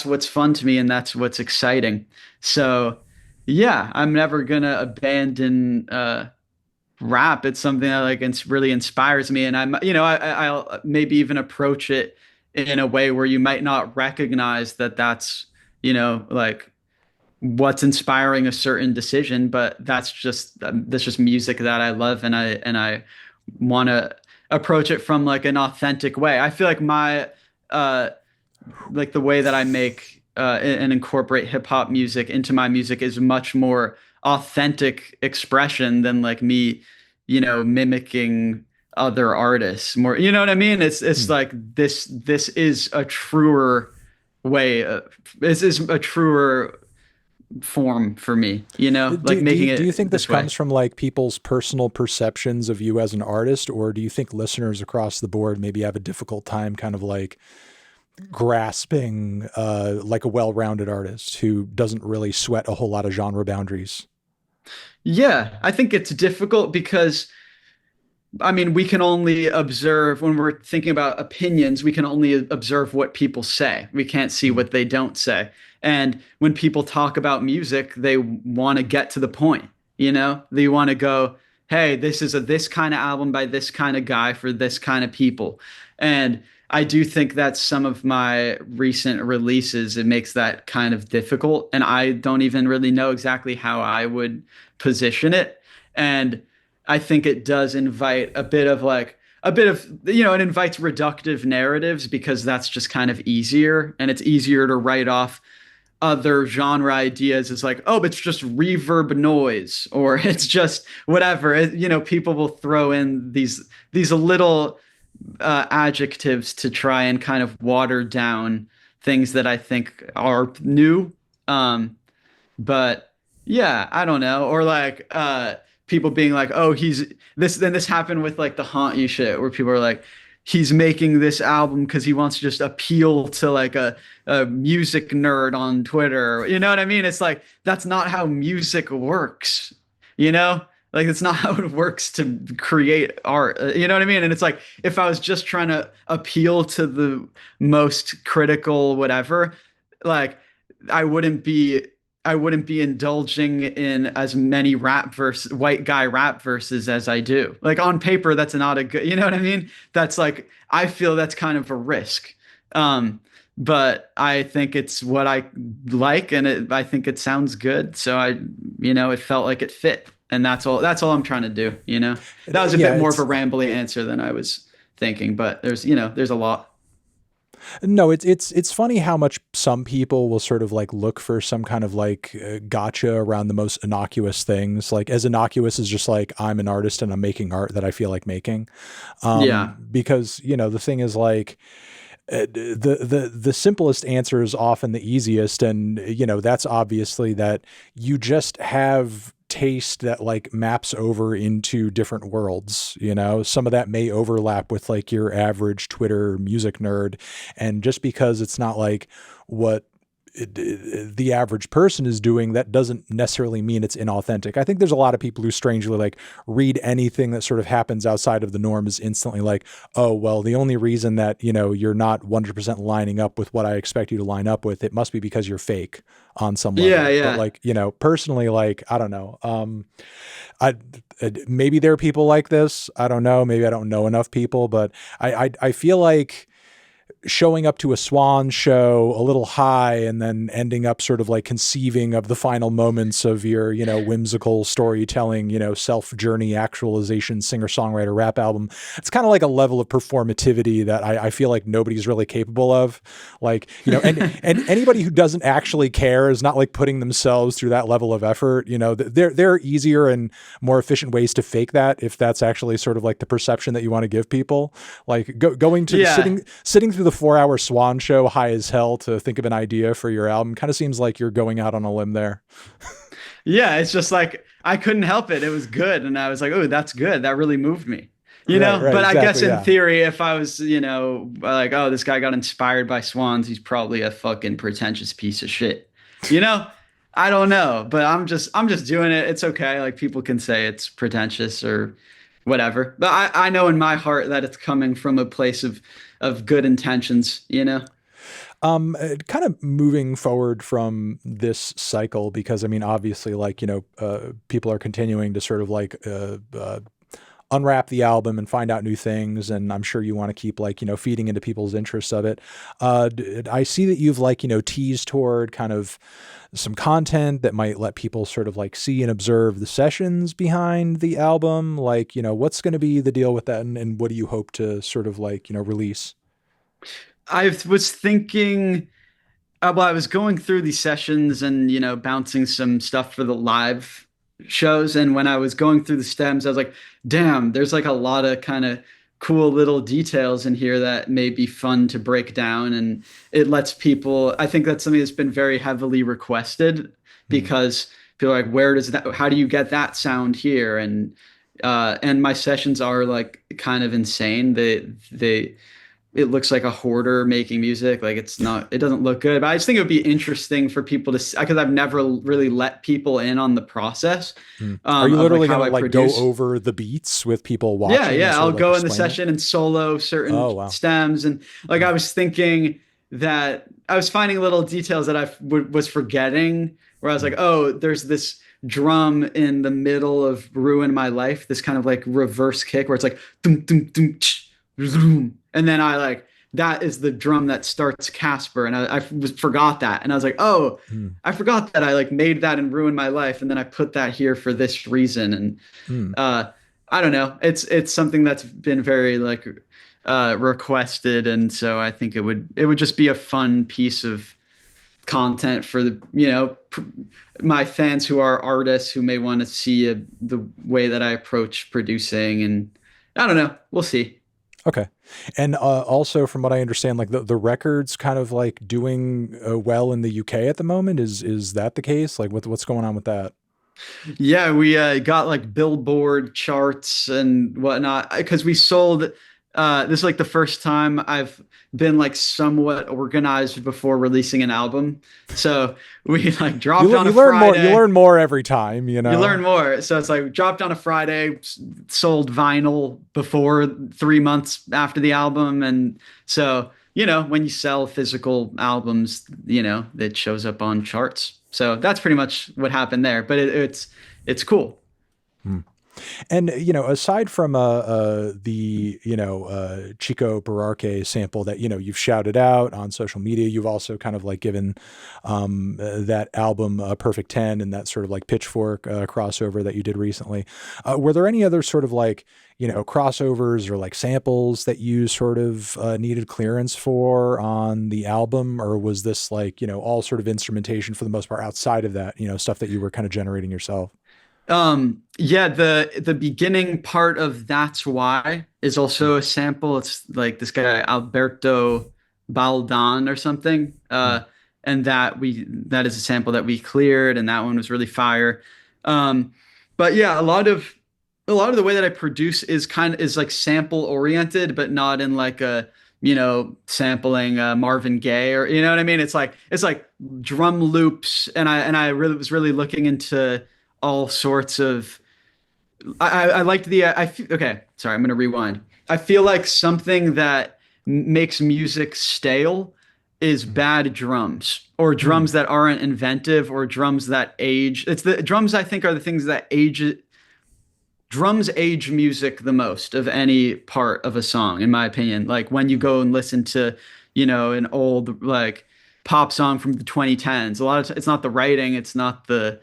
what's fun to me, and that's what's exciting. So yeah, I'm never gonna abandon rap. It's something that like really inspires me, and I'll maybe even approach it in a way where you might not recognize that that's like what's inspiring a certain decision, but that's just music that I love, and I want to approach it from like an authentic way. I feel like my uh like the way that I make and incorporate hip hop music into my music is much more authentic expression than like me, mimicking other artists more. You know what I mean? It's Hmm. like this is a truer way. This is a truer form for me. Like making Do you it think this this way. comes from like people's personal perceptions of you as an artist, or do you think listeners across the board maybe have a difficult time kind of like grasping like a well-rounded artist who doesn't really sweat a whole lot of genre boundaries? Yeah, I think it's difficult because I mean, we can only observe when we're thinking about opinions, we can only observe what people say. We can't see Hmm. what they don't say. And when people talk about music, they want to get to the point, They want to go, "Hey, this is this kind of album by this kind of guy for this kind of people." And I do think that some of my recent releases, it makes that kind of difficult, and I don't even really know exactly how I would position it. And I think it does invite a bit of like a bit of, you know, it invites reductive narratives because that's just kind of easier, and it's easier to write off other genre ideas as like, oh, it's just reverb noise, or it's just whatever. You know, people will throw in these little adjectives to try and kind of water down things that I think are new. But yeah, I don't know. Or like people being like, "Oh, he's this." Then this happened with like the Haunt You shit, where people are like, "He's making this album because he wants to just appeal to like a music nerd on Twitter." You know what I mean? It's like that's not how music works. You know? Like it's not how it works to create art. You know what I mean? And it's like if I was just trying to appeal to the most critical whatever, like I wouldn't be I wouldn't be indulging in as many white guy rap verses as I do. Like on paper, that's not a good, you know what I mean? That's like, I feel that's kind of a risk. But I think it's what I like, and I think it sounds good. So you know, it felt like it fit. And that's all I'm trying to do, you know? That was a Yeah, bit more of it's a rambly answer than I was thinking, but you know, there's a lot. no, it's funny how much some people will sort of like look for some kind of like gotcha around the most innocuous things, like as innocuous as just like I'm an artist and I'm making art that I feel like making. Yeah. Because you know the thing is like the simplest answer is often the easiest, and you know that's obviously that you just have taste that like maps over into different worlds. You know, some of that may overlap with like your average Twitter music nerd, and just because it's not like what the average person is doing, that doesn't necessarily mean it's inauthentic. I think there's a lot of people who strangely like read anything that sort of happens outside of the norm is instantly like, oh, well, the only reason that, you know, you're not 100% lining up with what I expect you to line up with, it must be because you're fake on some Yeah, level. But yeah. like, you know, personally, like, I don't know. I maybe there are people like this. I don't know. Maybe I don't know enough people, but I feel like showing up to a Swan show a little high and then ending up sort of like conceiving of the final moments of your, you know, whimsical storytelling, you know, self journey actualization, singer songwriter rap album. It's kind of like a level of performativity that I feel like nobody's really capable of. Like, you know, and anybody who doesn't actually care is not like putting themselves through that level of effort. You know, there are easier and more efficient ways to fake that if that's actually sort of like the perception that you want to give people. Like going to Yeah. sitting through the 4 hour Swan show high as hell to think of an idea for your album kind of seems like you're going out on a limb there. Yeah, it's just like I couldn't help it. It was good. And I was like, oh, that's good. That really moved me. You Right, know? right, But I guess exactly, in yeah. theory, if I was, you know, like, oh, this guy got inspired by swans, he's probably a fucking pretentious piece of shit. You know? I don't know, but I'm just doing it. It's okay. Like people can say it's pretentious or whatever. But I know in my heart that it's coming from a place of good intentions, you know? Kind of moving forward from this cycle, because I mean, obviously, like, you know, people are continuing to sort of like unwrap the album and find out new things. And I'm sure you want to keep like, you know, feeding into people's interests of it. I see that you've like, you know, teased toward kind of some content that might let people sort of like see and observe the sessions behind the album. Like, you know, what's going to be the deal with that? And what do you hope to sort of like, you know, release? I was thinking well, I was going through these sessions and, you know, bouncing some stuff for the live shows. And when I was going through the stems, I was like, damn, there's like a lot of kind of cool little details in here that may be fun to break down. And it lets people, I think that's something that's been very heavily requested Hmm. because people are like, where does that, how do you get that sound here? And my sessions are like kind of insane. It looks like a hoarder making music. Like it's not, it doesn't look good. But I just think it would be interesting for people to see because I've never really let people in on the process Hmm. Are you of like literally going how to I like go produce. over the beats with people Yeah, watching and yeah. sort I'll of like go in the explain it? session and solo certain Oh, wow. stems. And like Hmm. I was thinking that I was finding little details that was forgetting where I was Hmm. like, oh, there's this drum in the middle of Ruin My Life, this kind of like reverse kick where it's like, dum, dum, dum, tch, zoom. And then I like, that is the drum that starts Casper. And forgot that. And I was like, oh, Hmm. I forgot that I like made that and ruined my life. And then I put that here for this reason. And Hmm. uh, I don't know. It's something that's been very like requested, and so I think it would just be a fun piece of content for the my fans who are artists who may want to see the way that I approach producing, and I don't know. We'll see. Okay. And also, from what I understand, like the record's kind of like doing well in the UK at the moment. Is that the case? Like, what's going on with that? Yeah, we got like Billboard charts and whatnot because we sold. This is like the first time I've been like somewhat organized before releasing an album. So we like dropped on You a learn more. You Friday. learn more every time. You You know. learn more. So it's like dropped on a Friday, sold vinyl before 3 months after the album. And so, when you sell physical albums, it shows up on charts. So that's pretty much what happened there. But it's cool. Hmm. And aside from the Chico Bararque sample that you've shouted out on social media, you've also kind of like given that album Perfect 10 and that sort of like Pitchfork crossover that you did recently. Were there any other sort of like crossovers or like samples that you sort of needed clearance for on the album, or was this like all sort of instrumentation for the most part outside of that stuff that you were kind of generating yourself? Yeah, the beginning part of That's Why is also a sample. It's like this guy Alberto Baldan or something. Mm. And that is a sample that we cleared, and that one was really fire. Um, but yeah, a lot of the way that I produce is like sample oriented, but not in like a sampling Marvin Gaye, or you know what I mean. It's like drum loops, and I really was really looking into all sorts of. I liked okay, sorry, I'm gonna rewind. I feel like something that makes music stale is Mm. bad drums, or Mm. drums that aren't inventive, or drums that age. It's the drums I think are the things that age. Drums age music the most of any part of a song, in my opinion. Like when you Mm. go and listen to, an old like pop song from the 2010s, a lot of it's not the writing, it's not the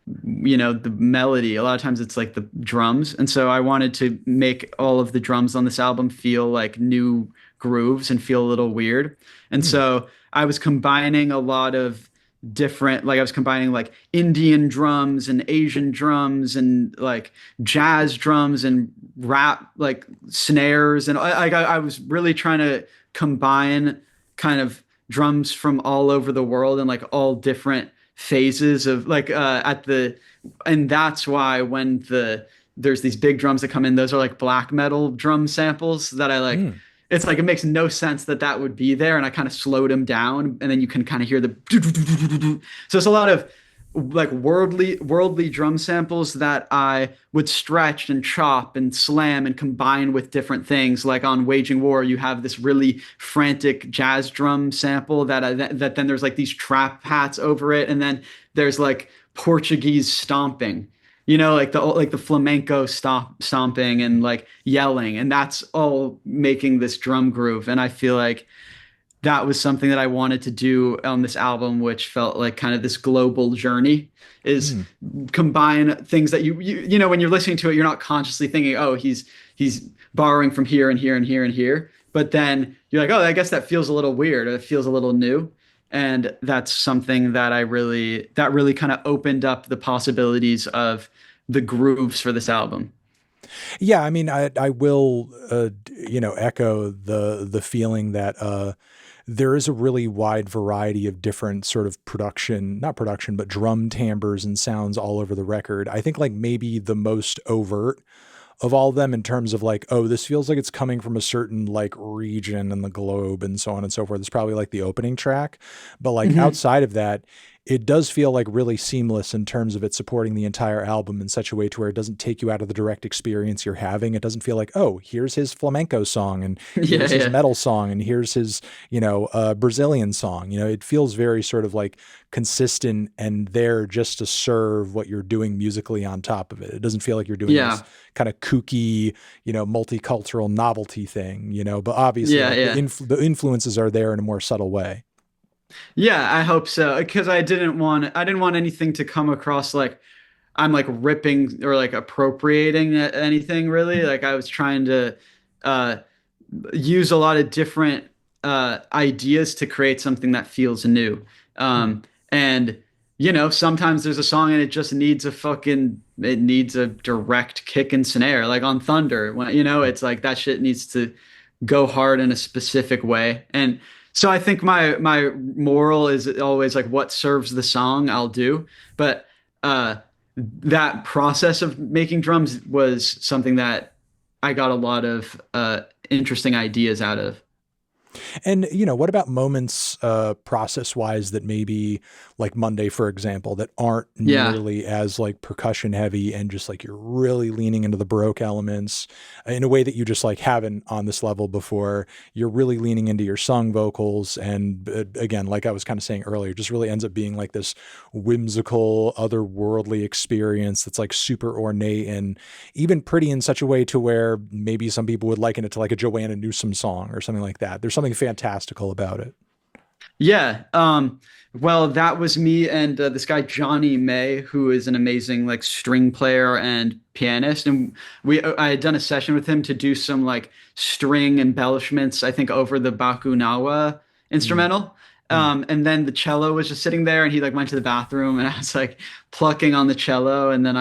melody. A lot of times it's like the drums. And so I wanted to make all of the drums on this album feel like new grooves and feel a little weird. And Mm. so I was combining a lot of different, like I was combining like Indian drums and Asian drums and like jazz drums and rap like snares. And I was really trying to combine kind of drums from all over the world and like all different phases of like and that's why when there's these big drums that come in, those are like black metal drum samples that I like. Mm. It's like it makes no sense that would be there, and I kind of slowed them down, and then you can kind of hear the. So it's a lot of like worldly drum samples that I would stretch and chop and slam and combine with different things. Like on Waging War, you have this really frantic jazz drum sample that then there's like these trap hats over it, and then there's like Portuguese stomping. Like the flamenco stomping and like yelling, and that's all making this drum groove. And I feel like that was something that I wanted to do on this album, which felt like kind of this global journey is Mm. combine things that when you're listening to it, you're not consciously thinking, oh, he's borrowing from here and here and here and here. But then you're like, oh, I guess that feels a little weird, or it feels a little new. And that's something that really kind of opened up the possibilities of the grooves for this album. Yeah, I mean, I will echo the feeling that there is a really wide variety of different sort of production, not production, but drum timbres and sounds all over the record. I think like maybe the most overt of all of them in terms of like, oh, this feels like it's coming from a certain like region in the globe and so on and so forth. It's probably like the opening track. But like Mhm. outside of that, it does feel like really seamless in terms of it supporting the entire album in such a way to where it doesn't take you out of the direct experience you're having. It doesn't feel like, oh, here's his flamenco song and Yeah, here's his yeah. metal song and here's his, Brazilian song. It feels very sort of like consistent and there just to serve what you're doing musically on top of it. It doesn't feel like you're doing this Yeah. kind of kooky, multicultural novelty thing, but obviously Yeah, like the yeah. the influences are there in a more subtle way. Yeah, I hope so. Because I didn't want anything to come across like, I'm like ripping or like appropriating anything really. Like I was trying to uh, use a lot of different ideas to create something that feels new. Hmm. And sometimes there's a song and it needs a direct kick and snare, like on Thunder. When it's like that shit needs to go hard in a specific way. And so I think my moral is always like what serves the song, I'll do. But uh, that process of making drums was something that I got a lot of interesting ideas out of. And what about moments process wise that maybe like Monday, for example, that aren't Yeah. nearly as like percussion heavy and just like you're really leaning into the Baroque elements in a way that you just like haven't on this level before. You're really leaning into your sung vocals. And again, like I was kind of saying earlier, just really ends up being like this whimsical, otherworldly experience that's like super ornate and even pretty in such a way to where maybe some people would liken it to like a Joanna Newsom song or something like that. There's something fantastical about it. Yeah. Well, that was me and this guy Johnny May, who is an amazing like string player and pianist, and I had done a session with him to do some like string embellishments, I think over the Bakunawa Mm, instrumental. mm. And then the cello was just sitting there, and he like went to the bathroom, and I was like plucking on the cello, and then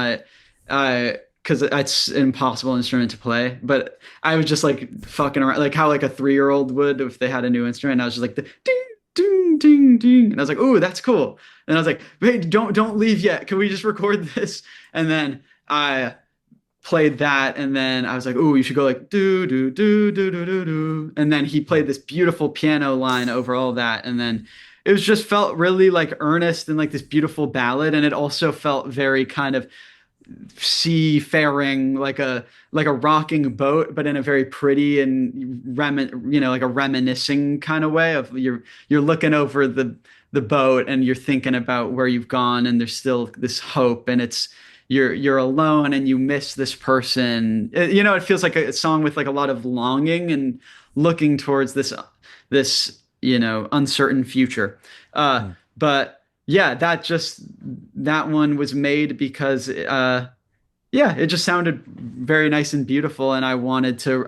because it's an impossible instrument to play, but I was just like fucking around, like how like a 3-year-old would if they had a new instrument. I was just like the ding, ding, ding, ding, and I was like, "Ooh, that's cool." And I was like, "Wait, don't leave yet. Can we just record this?" And then I played that, and then I was like, "Ooh, you should go like do do do do do do do." And then he played this beautiful piano line over all that, and then it was just felt really like earnest and like this beautiful ballad, and it also felt very kind of seafaring, like a rocking boat, but in a very pretty and like a reminiscing kind of way of you're looking over the boat and you're thinking about where you've gone, and there's still this hope, and you're alone and you miss this person. It feels like a song with like a lot of longing and looking towards this uncertain future. Mm. But yeah, that one was made because yeah, it just sounded very nice and beautiful, and I wanted to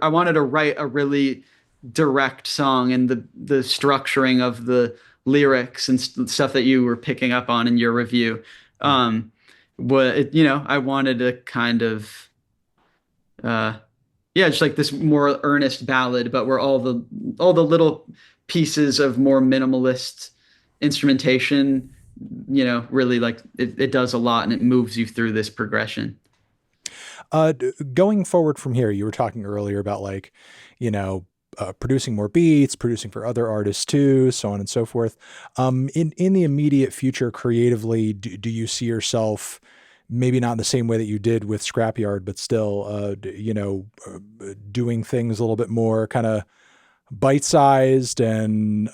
write a really direct song, and the structuring of the lyrics and stuff that you were picking up on in your review. Mm. Um, I wanted to kind of uh yeah, just like this more earnest ballad, but where all the little pieces of more minimalist instrumentation, really like it does a lot and it moves you through this progression. Going forward from here, you were talking earlier about like, you know, producing more beats, producing for other artists too, so on and so forth. In the immediate future, creatively, do you see yourself maybe not in the same way that you did with Scrapyard, but still, doing things a little bit more kind of bite-sized and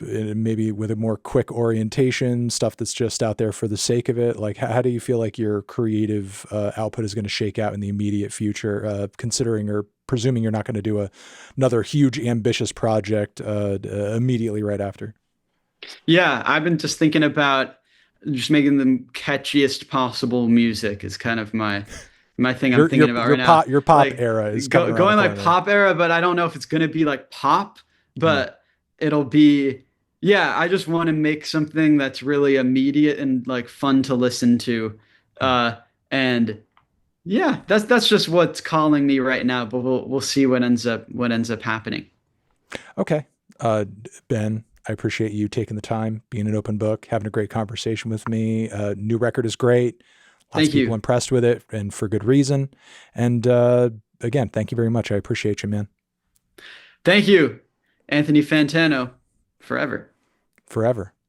maybe with a more quick orientation, stuff that's just out there for the sake of it? Like how do you feel like your creative output is going to shake out in the immediate future, considering or presuming you're not going to do another huge ambitious project immediately right after? Yeah, I've been just thinking about just making the catchiest possible music is kind of my thing I'm Your thinking about right now. your pop Like era is coming around the going like corner. pop era, but I don't know if it's gonna be like pop, Mm. but it'll be yeah, I just want to make something that's really immediate and like fun to listen to. Mm. And yeah, that's just what's calling me right now, but we'll see what ends up happening. Okay. Ben, I appreciate you taking the time, being an open book, having a great conversation with me. New record is great. Lots of Thank people you. impressed with it and for good reason. And again, thank you very much. I appreciate you, man. Thank you, Anthony Fantano, forever. Forever.